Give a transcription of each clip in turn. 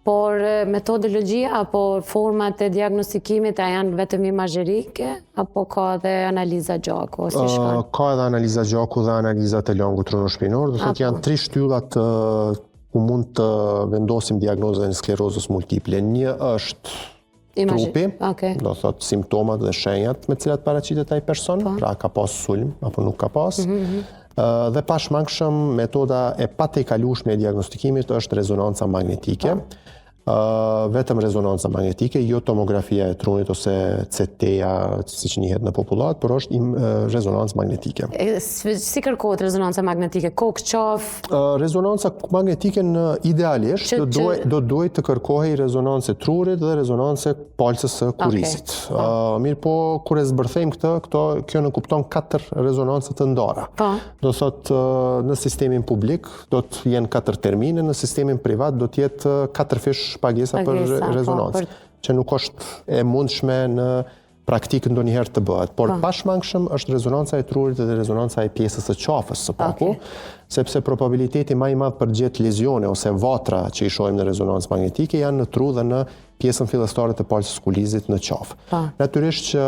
Por metodologjia apo format e diagnostikimit a janë vetëm imazherike apo ka edhe analiza gjaku ose shkon? Ka edhe analiza gjaku dhe analizat e lëngut trunjoshpinor, do thotë janë 3 shtyllat ku mund të vendosim diagnozën e sklerozës multiple. Një është trupi, do thotë simptomat dhe shenjat me cilat paraqitet ai person, pra ka pas sulm apo nuk ka pas. Dhe pashmangshëm metoda e patejkalueshme e diagnostikimit është rezonanca magnetike. Vetëm rezonanca magnetike, jo tomografia e trunit ose CT-ja, siç njihet në popullat, por është rezonancë magnetike. Si kërkohet rezonanca magnetike? Kokë, qafë? Rezonanca magnetike në idealisht do duhet të kërkohej rezonancë e trurit dhe rezonancë e palcës së kurrizit. Mirë po, kur e zbërthejmë kjo në kupton 4 rezonancë të ndara. Do thotë në sistemin publik do të jenë 4 termine, në sistemin privat do të jetë 4 fish pagesa për rezonancë, që nuk është e mundshme në praktikë ndonjëherë të bëhet. Por pashmangshëm është rezonanca e trurit dhe rezonanca e pjesës së qafës së paku, sepse probabiliteti më i madh për gjetë lezione ose vatra që i shohim në rezonancë magnetike janë në tru dhe në pjesën fillestare të palcës kurrizit në qafë. Natyrisht që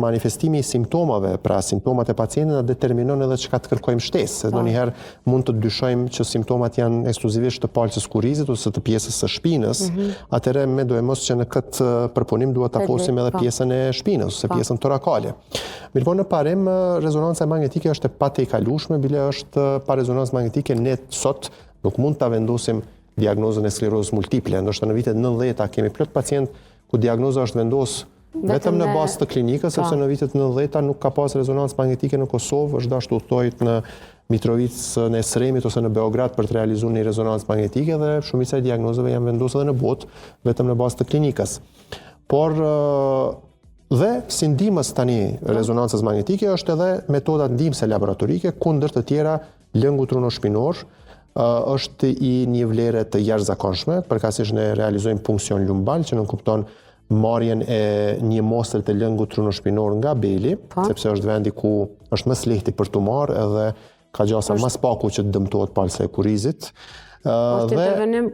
manifestimi i simptomave, pra simptomat e pacientit na determinon edhe çka të kërkojmë shtesë, se ndonjëherë mund të dyshojmë që simptomat janë ekskluzivisht të palcës kurrizit ose të pjesës së shpinës, atëherë me dojmos që në këtë përpunim duhet ta fosim edhe pjesën e shpinës ose pjesën torakale. Mirëpo në parim rezonanca magnetike është e patejkalueshme, bile është pa rezonancë magnetike ne sot nuk mund ta vendosim diagnozën e sklerozës multiple. Ndoshta në vitet 90 kemi plot pacient ku diagnoza është vendosur vetëm në bazë të klinikës, sepse në vitet 90 nuk ka pas rezonancë magnetike në Kosovë, është dashur udhtohet në Mitrovicë në Sremit ose në Beograd për të realizuar një rezonancë magnetike dhe shumica e diagnozave janë vendosur edhe në botë vetëm në bazë të klinikës. Por dhe si ndihmës tani rezonancës magnetike është edhe metoda ndihmëse laboratorike kundër të tjera lëngu trunoshpinor. Është i një vlere të jashtëzakonshme, përkatësisht ne realizojmë punksion lumbal që nënkupton marrjen e një mostre të lëngut trunoshpinor nga beli, sepse është vendi ku është më lehti për tu marrë edhe ka gjasa më paku që të dëmtohet palca e kurrizit. Është intervenim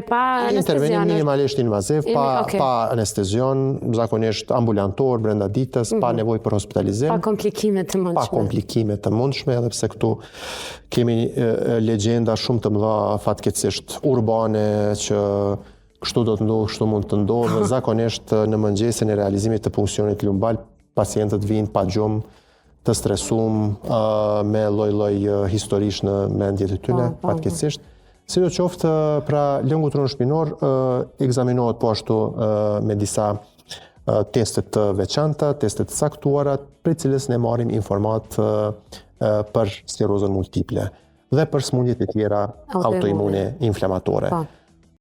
pa anestezion? Intervenim minimalisht invaziv, pa anestezion, zakonisht ambulantor, brenda ditës, pa nevojë për hospitalizim. Pa komplikime të mundshme. Pa komplikime të mundshme, edhe pse këtu kemi legjenda shumë të mëdha fatkeqësisht urbane që kështu do të ndodhë, kështu mund të ndodhë. Zakonisht në mëngjesin e realizimit të punksionit lumbal, pacientët vinë pa gjumë, të stresum, me lloj-lloj historish në mendjet e tyre, fatkeqësisht. Sidoqoftë, pra lëngu trunoshpinor ekzaminohet po ashtu me disa testet të veçanta, testet të caktuara, për cilës ne marrim informat për sklerozën multiple dhe për smundjet e tjera autoimune inflamatore.